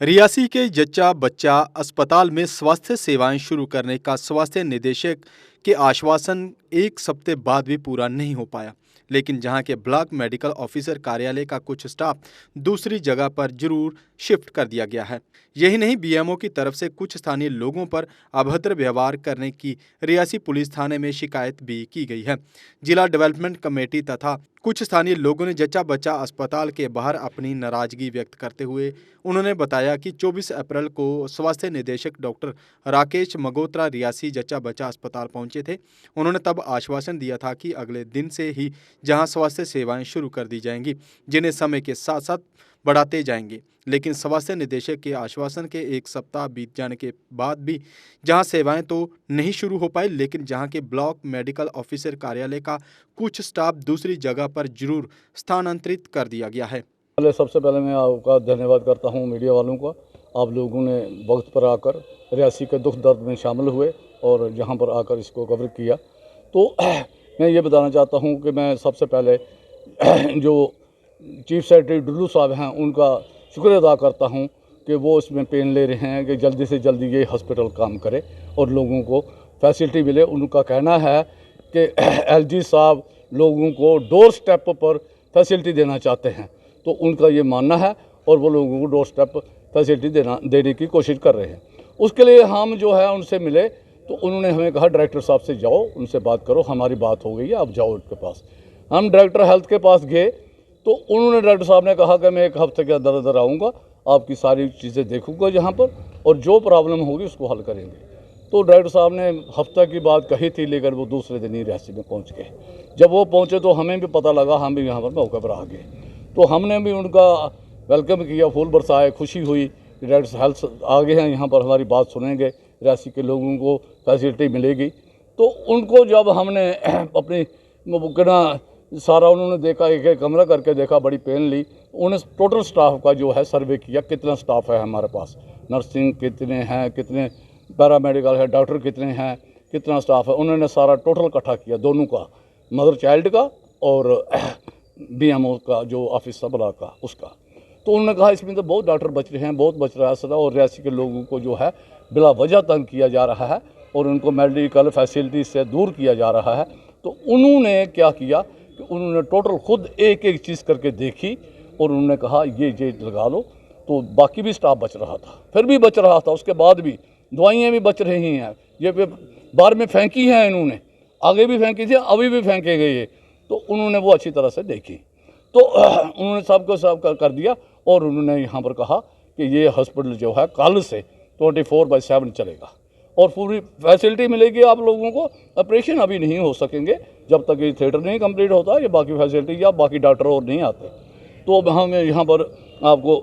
रियासी के जच्चा बच्चा अस्पताल में स्वास्थ्य सेवाएं शुरू करने का स्वास्थ्य निदेशक के आश्वासन एक सप्ताह बाद भी पूरा नहीं हो पाया। लेकिन जहां के ब्लॉक मेडिकल ऑफिसर कार्यालय का कुछ स्टाफ दूसरी जगह पर जरूर शिफ्ट कर दिया गया है। यही नहीं, बीएमओ की तरफ से कुछ स्थानीय लोगों पर अभद्र व्यवहार करने की रियासी पुलिस थाने में शिकायत भी की गई है। जिला डेवलपमेंट कमेटी तथा कुछ स्थानीय लोगों ने जच्चा बच्चा अस्पताल के बाहर अपनी नाराजगी व्यक्त करते हुए उन्होंने बताया कि 24 अप्रैल को स्वास्थ्य निदेशक डॉक्टर राकेश मगोत्रा रियासी जच्चा बच्चा अस्पताल पहुंचे थे। उन्होंने तब आश्वासन दिया था कि अगले दिन से ही जहां स्वास्थ्य सेवाएं शुरू कर दी जाएंगी, जिन्हें समय के साथ साथ बढ़ाते जाएंगे। लेकिन स्वास्थ्य निदेशक के आश्वासन के एक सप्ताह बीत जाने के बाद भी जहां सेवाएं तो नहीं शुरू हो पाई, लेकिन जहां के ब्लॉक मेडिकल ऑफिसर कार्यालय का कुछ स्टाफ दूसरी जगह पर जरूर स्थानांतरित कर दिया गया है। सबसे पहले मैं आपका धन्यवाद करता हूं मीडिया वालों का। आप लोगों ने वक्त पर आकर रियासी के दुख दर्द में शामिल हुए और यहाँ पर आकर इसको कवर किया। तो मैं ये बताना चाहता हूं कि मैं सबसे पहले जो चीफ सेक्रेटरी डुल्लू साहब हैं उनका शुक्रिया अदा करता हूं कि वो इसमें पेन ले रहे हैं कि जल्दी से जल्दी ये हॉस्पिटल काम करे और लोगों को फैसिलिटी मिले। उनका कहना है कि एलजी साहब लोगों को डोर स्टेप पर फैसिलिटी देना चाहते हैं, तो उनका ये मानना है और वो लोगों को डोर स्टेप फैसिलिटी देने की कोशिश कर रहे हैं। उसके लिए हम जो है उनसे मिले तो उन्होंने हमें कहा डायरेक्टर साहब से जाओ, उनसे बात करो, हमारी बात हो गई है, आप जाओ उनके पास। हम डायरेक्टर हेल्थ के पास गए तो उन्होंने डायरेक्टर साहब ने कहा कि मैं एक हफ्ते के अंदर अंदर आऊँगा, आपकी सारी चीज़ें देखूँगा यहाँ पर और जो प्रॉब्लम होगी उसको हल करेंगे। तो डायरेक्टर साहब ने हफ्ता की बात कही थी, लेकिन वो दूसरे दिन ही रियासी में पहुँच गए। जब वो पहुँचे तो हमें भी पता लगा, हम भी यहाँ पर मौके पर आ गए। तो हमने भी उनका वेलकम किया, फूल बरसाए, खुशी हुई कि डायरेक्टर हेल्थ आ गए हैं यहाँ पर, हमारी बात सुनेंगे, रियासी के लोगों को फैसिलिटी मिलेगी। तो उनको जब हमने अपनी कहना सारा उन्होंने देखा, एक एक कमरा करके देखा, बड़ी पेन ली। उन्हें टोटल स्टाफ का जो है सर्वे किया, कितना स्टाफ है हमारे पास, नर्सिंग कितने हैं, कितने पैरामेडिकल है, डॉक्टर कितने हैं, कितना स्टाफ है, उन्होंने सारा टोटल इकट्ठा किया, दोनों का, मदर चाइल्ड का और बीएमओ का जो ऑफिस था ब्लॉक का उसका। तो उन्होंने कहा इसमें तो बहुत डॉक्टर बच रहे हैं, बहुत बच रहा है सदा, और रियासी के लोगों को जो है बिला वजह तंग किया जा रहा है और उनको मेडिकल फैसिलिटी से दूर किया जा रहा है। तो उन्होंने क्या किया कि उन्होंने टोटल खुद एक एक चीज़ करके देखी और उन्होंने कहा ये लगा लो। तो बाकी भी स्टाफ बच रहा था, फिर भी बच रहा था, उसके बाद भी दवाइयाँ भी बच रही हैं, ये बाहर में फेंकी हैं इन्होंने, आगे भी फेंकी थी, अभी भी फेंके गए। तो उन्होंने वो अच्छी तरह से देखी, तो उन्होंने सबको सब कर दिया और उन्होंने यहाँ पर कहा कि ये हॉस्पिटल जो है कल से 24/7 चलेगा और पूरी फैसिलिटी मिलेगी आप लोगों को। ऑपरेशन अभी नहीं हो सकेंगे जब तक ये थिएटर नहीं कंप्लीट होता, ये बाकी फैसिलिटी या बाकी डॉक्टर और नहीं आते। तो हम यहाँ पर आपको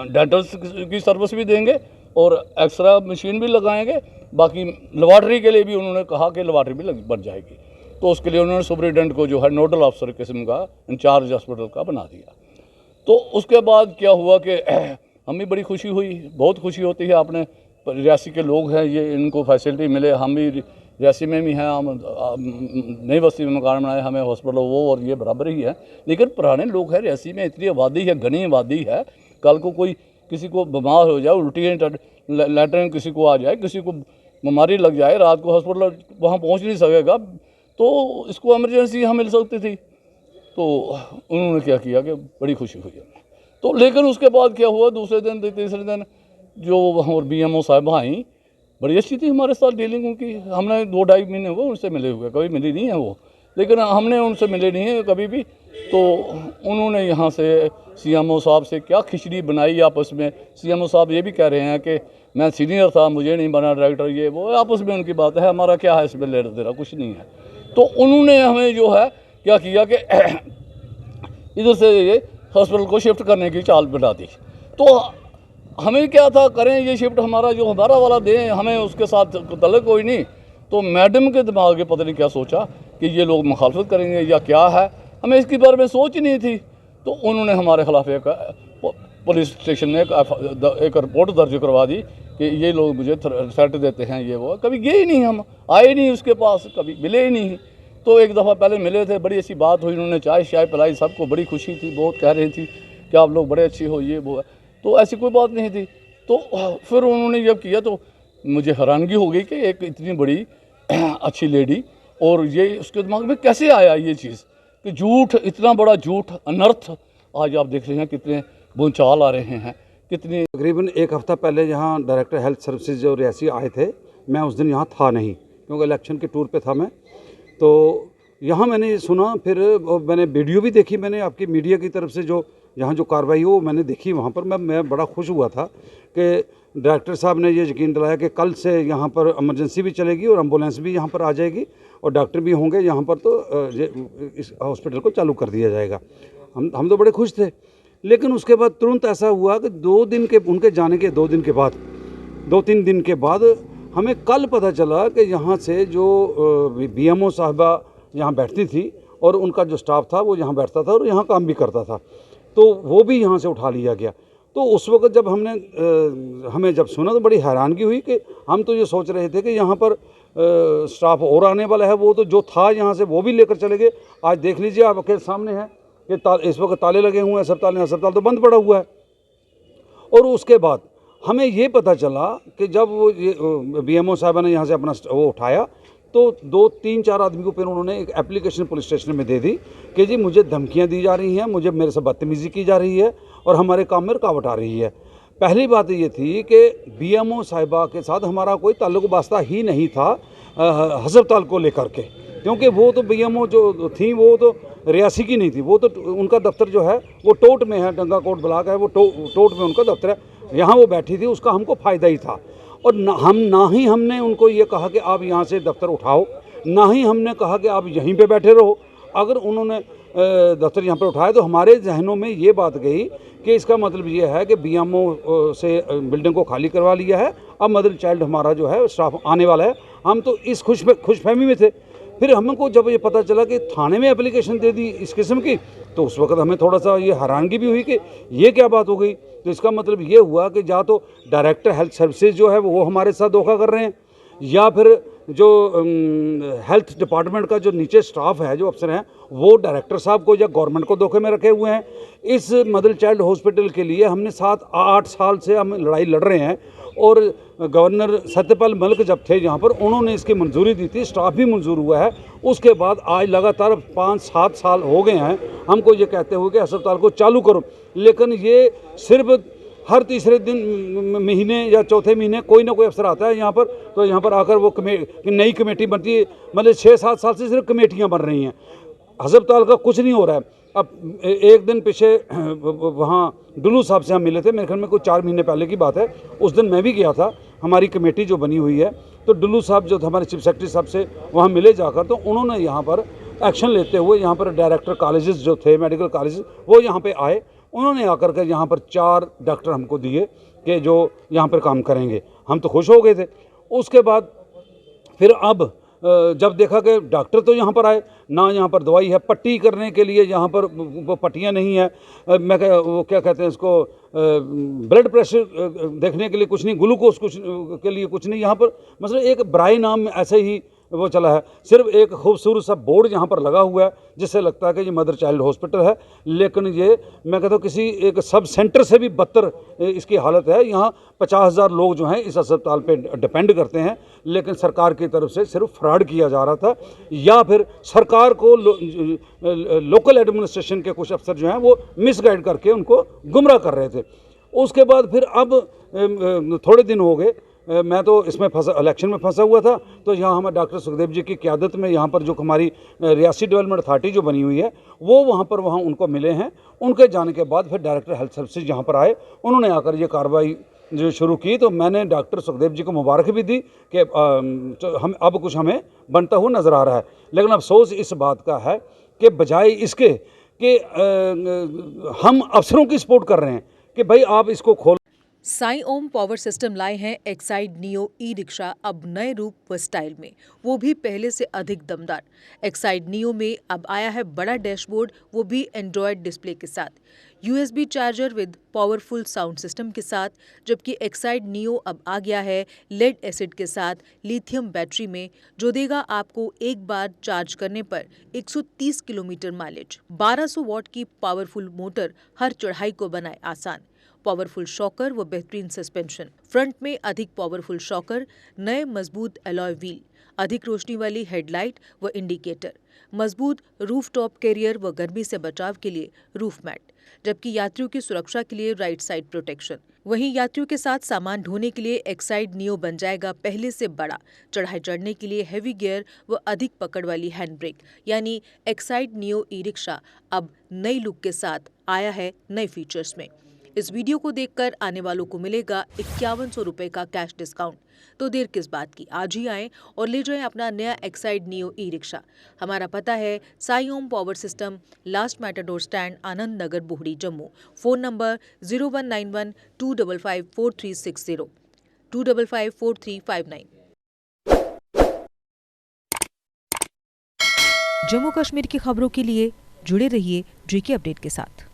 डेंटल की सर्विस भी देंगे और एक्सरा मशीन भी लगाएंगे। बाकी लेबॉर्ट्री के लिए भी उन्होंने कहा कि लेबॉर्ट्री भी बन जाएगी। तो उसके लिए उन्होंने सुपरिटेंडेंट को जो है नोडल अफसर किस्म का इंचार्ज हॉस्पिटल का बना दिया। तो उसके बाद क्या हुआ कि हमें बड़ी खुशी हुई, बहुत खुशी होती है, अपने रियासी के लोग हैं ये, इनको फैसिलिटी मिले। हम भी रियासी में भी हैं, हम नई बस्ती में मकान बनाए, हमें हॉस्पिटल वो और ये बराबर ही है। लेकिन पुराने लोग हैं रियासी में, इतनी आबादी है, घनी आबादी है, कल को कोई किसी को बीमार हो जाए, उल्टी लैटरिन किसी को आ जाए, किसी को बीमारी लग जाए, रात को हॉस्पिटल वहाँ पहुँच नहीं सकेगा, तो इसको इमरजेंसी यहाँ मिल सकती थी। तो उन्होंने क्या किया कि बड़ी खुशी हुई हमें। तो लेकिन उसके बाद क्या हुआ, दूसरे दिन तीसरे दिन जो और बीएमओ साहब आई, बड़ी अच्छी थी हमारे साथ डीलिंग उनकी। हमने 2-2.5 महीने हुए उनसे मिले हुए, कभी मिली नहीं है वो, लेकिन हमने उनसे मिले नहीं है कभी भी। तो उन्होंने यहाँ से सीएमओ साहब से क्या खिचड़ी बनाई आपस में। सीएमओ साहब ये भी कह रहे हैं कि मैं सीनियर था, मुझे नहीं बना डायरेक्टर, ये वो आपस में उनकी बात है, हमारा क्या है इसमें लेना देना, कुछ नहीं है। तो उन्होंने हमें जो है क्या किया कि इधर से ये हॉस्पिटल को शिफ्ट करने की चाल बना दी। तो हमें क्या था, करें ये शिफ्ट, हमारा जो हमारा वाला दें, हमें उसके साथ तल्लुक कोई नहीं। तो मैडम के दिमाग में पता नहीं क्या सोचा कि ये लोग मुखालफत करेंगे या क्या है, हमें इसके बारे में सोच नहीं थी। तो उन्होंने हमारे खिलाफ एक पुलिस स्टेशन में एक रिपोर्ट दर्ज करवा दी कि ये लोग मुझे थ्रेट देते हैं, ये वो। कभी गए ही नहीं, हम आए नहीं उसके पास, कभी मिले ही नहीं। तो एक दफ़ा पहले मिले थे, बड़ी अच्छी बात हुई, उन्होंने चाय शाय पिलाई, सबको बड़ी खुशी थी, बहुत कह रही थी कि आप लोग बड़े अच्छे हो, ये वो है। तो ऐसी कोई बात नहीं थी। तो फिर उन्होंने जब किया तो मुझे हैरानगी हो गई कि एक इतनी बड़ी अच्छी लेडी, और ये उसके दिमाग में कैसे आया ये चीज़ कि झूठ, इतना बड़ा झूठ, अनर्थ। आज आप देख रहे हैं कितने भूचाल आ रहे हैं, कितनी। तकरीबन एक हफ़्ता पहले यहाँ डायरेक्टर हेल्थ सर्विसेज जो रियासी आए थे, मैं उस दिन यहाँ था नहीं क्योंकि इलेक्शन के टूर पे था मैं। तो यहाँ मैंने ये सुना, फिर मैंने वीडियो भी देखी, मैंने आपकी मीडिया की तरफ से जो यहाँ जो कार्रवाई हो मैंने देखी वहाँ पर। मैं बड़ा खुश हुआ था कि डायरेक्टर साहब ने ये यकीन दिलाया कि कल से यहाँ पर इमरजेंसी भी चलेगी और एम्बुलेंस भी यहाँ पर आ जाएगी और डॉक्टर भी होंगे यहाँ पर, तो इस हॉस्पिटल को चालू कर दिया जाएगा। हम तो बड़े खुश थे। लेकिन उसके बाद तुरंत ऐसा हुआ कि उनके जाने के 2-3 दिन के बाद हमें कल पता चला कि यहाँ से जो बीएमओ साहिबा यहाँ बैठती थी और उनका जो स्टाफ था वो यहाँ बैठता था और यहाँ काम भी करता था, तो वो भी यहाँ से उठा लिया गया। तो उस वक्त जब हमें जब सुना तो बड़ी हैरानगी हुई कि हम तो ये सोच रहे थे कि यहाँ पर स्टाफ और आने वाला है, वो तो जो था यहाँ से वो भी लेकर चले गए। आज देख लीजिए, आपके सामने है कि इस वक्त ताले लगे हुए हैं, अस्पताल तो बंद पड़ा हुआ है। और उसके बाद हमें ये पता चला कि जब वो बीएमओ साहबा ने यहाँ से अपना वो उठाया तो 2-3-4 आदमी को फिर उन्होंने एक एप्लीकेशन पुलिस स्टेशन में दे दी कि जी मुझे धमकियाँ दी जा रही हैं, मुझे मेरे से बदतमीज़ी की जा रही है और हमारे काम में रुकावट आ रही है। पहली बात ये थी कि बीएमओ साहिबा के साथ हमारा कोई ताल्लुक वास्ता ही नहीं था अस्पताल को लेकर के, क्योंकि वो तो बीएमओ जो थी वो तो रियासी की नहीं थी, वो तो उनका दफ्तर जो है वो टोट में है, डंगा कोट ब्लॉक है, वो टोट में उनका दफ्तर है, यहाँ वो बैठी थी, उसका हमको फ़ायदा ही था। और ना ही हमने उनको ये कहा कि आप यहाँ से दफ्तर उठाओ, ना ही हमने कहा कि आप यहीं पे बैठे रहो। अगर उन्होंने दफ्तर यहाँ पर उठाया तो हमारे जहनों में ये बात गई कि इसका मतलब ये है कि बीएमओ से बिल्डिंग को खाली करवा लिया है, अब मदर चाइल्ड हमारा जो है स्टाफ आने वाला है। हम तो इस खुशफहमी में थे। फिर हमको जब ये पता चला कि थाने में एप्लीकेशन दे दी इस किस्म की, तो उस वक्त हमें थोड़ा सा ये हैरानगी भी हुई कि ये क्या बात हो गई। तो इसका मतलब ये हुआ कि या तो डायरेक्टर हेल्थ सर्विसेज जो है वो हमारे साथ धोखा कर रहे हैं, या फिर जो हेल्थ डिपार्टमेंट का जो नीचे स्टाफ है, जो अफसर हैं, वो डायरेक्टर साहब को या गवर्नमेंट को धोखे में रखे हुए हैं। इस मदर चाइल्ड हॉस्पिटल के लिए हमने 7-8 साल से हम लड़ाई लड़ रहे हैं और गवर्नर सत्यपाल मलिक जब थे यहाँ पर उन्होंने इसकी मंजूरी दी थी, स्टाफ भी मंजूर हुआ है। उसके बाद आज लगातार 5-7 साल हो गए हैं हमको ये कहते हुए कि अस्पताल को चालू करो, लेकिन ये सिर्फ हर तीसरे दिन महीने या चौथे महीने कोई ना कोई अफसर आता है यहाँ पर, तो यहाँ पर आकर वो नई कमेटी बनती है। मतलब 6-7 साल से सिर्फ कमेटियाँ बन रही हैं, अस्पताल का कुछ नहीं हो रहा है। अब एक दिन पीछे वहाँ डुल्लू साहब से हम मिले थे, मेरे ख्याल में कुछ 4 महीने पहले की बात है। उस दिन मैं भी गया था, हमारी कमेटी जो बनी हुई है, तो डुल्लू साहब जो हमारे चीफ सेक्रेटरी साहब से वहाँ मिले जाकर, तो उन्होंने यहाँ पर एक्शन लेते हुए यहाँ पर डायरेक्टर कॉलेजेस जो थे, मेडिकल कॉलेजेस, वो यहाँ पे आए। उन्होंने आकर के यहाँ पर 4 डॉक्टर हमको दिए कि जो यहाँ पर काम करेंगे। हम तो खुश हो गए थे। उसके बाद फिर अब जब देखा कि डॉक्टर तो यहाँ पर आए ना, यहाँ पर दवाई है, पट्टी करने के लिए यहाँ पर वो पट्टियाँ नहीं है, वो क्या कहते हैं इसको, ब्लड प्रेशर देखने के लिए कुछ नहीं, ग्लूकोज कुछ के लिए कुछ नहीं। यहाँ पर मतलब एक ब्राई नाम में ऐसे ही वो चला है, सिर्फ एक खूबसूरत सा बोर्ड यहाँ पर लगा हुआ है जिससे लगता है कि ये मदर चाइल्ड हॉस्पिटल है, लेकिन ये मैं कहता हूँ किसी एक सब सेंटर से भी बदतर इसकी हालत है। यहाँ 50,000 लोग जो हैं इस अस्पताल पे डिपेंड करते हैं, लेकिन सरकार की तरफ से सिर्फ फ्रॉड किया जा रहा था, या फिर सरकार को लोकल एडमिनिस्ट्रेशन के कुछ अफसर जो हैं वो मिसगाइड करके उनको गुमराह कर रहे थे। उसके बाद फिर अब थोड़े दिन हो गए, मैं तो इसमें इलेक्शन में फंसा हुआ था, तो यहाँ हमें डॉक्टर सुखदेव जी की क़यादत में यहाँ पर जो हमारी रियासी डेवलपमेंट अथॉरिटी जो बनी हुई है वो वहाँ उनको मिले हैं। उनके जाने के बाद फिर डायरेक्टर हेल्थ सर्विसेज यहाँ पर आए, उन्होंने आकर ये कार्रवाई जो शुरू की, तो मैंने डॉक्टर सुखदेव जी को मुबारक भी दी कि हम अब कुछ हमें बनता हुआ नज़र आ रहा है। लेकिन अफसोस इस बात का है कि बजाय इसके कि हम अफसरों की सपोर्ट कर रहे हैं कि भाई आप इसको खोल। साई ओम पावर सिस्टम लाए हैं एक्साइड नियो ई रिक्शा, अब नए रूप व स्टाइल में, वो भी पहले से अधिक दमदार। एक्साइड नियो में अब आया है बड़ा डैशबोर्ड, वो भी एंड्रॉयड डिस्प्ले के साथ, USB charger with powerful sound system के साथ, जबकि एक्साइड नियो अब आ गया है लेड एसिड के साथ लिथियम बैटरी में, जो देगा आपको एक बार चार्ज करने पर 130 किलोमीटर माइलेज। 1200 वॉट की पावरफुल मोटर हर चढ़ाई को बनाए आसान। पावरफुल शॉकर व बेहतरीन सस्पेंशन, फ्रंट में अधिक पावरफुल शॉकर, नए मजबूत अलॉय व्हील, अधिक रोशनी वाली हेडलाइट व इंडिकेटर, मजबूत रूफ टॉप कैरियर व गर्मी से बचाव के लिए रूफ मैट, जबकि यात्रियों की सुरक्षा के लिए राइट साइड प्रोटेक्शन। वहीं यात्रियों के साथ सामान ढोने के लिए एक्साइड नियो बन जाएगा पहले से बड़ा, चढ़ाई चढ़ने के लिए हेवी गियर व अधिक पकड़ वाली हैंड ब्रेक, यानी एक्साइड नियो ई रिक्शा अब नई लुक के साथ आया है नए फीचर्स में। इस वीडियो को देखकर आने वालों को मिलेगा 5100 रुपए का कैश डिस्काउंट। तो देर किस बात की, आज ही आएं और ले जाएं अपना नया एक्साइड नियो ई रिक्शा। हमारा पता है Sai Om power system, last matador stand, Anand Nagar, Bohri, Jammu. Phone number 0191 255 4360 255 4359। Jammu Kashmir की खबरों के लिए जुड़े रहिए JK अपडेट के साथ।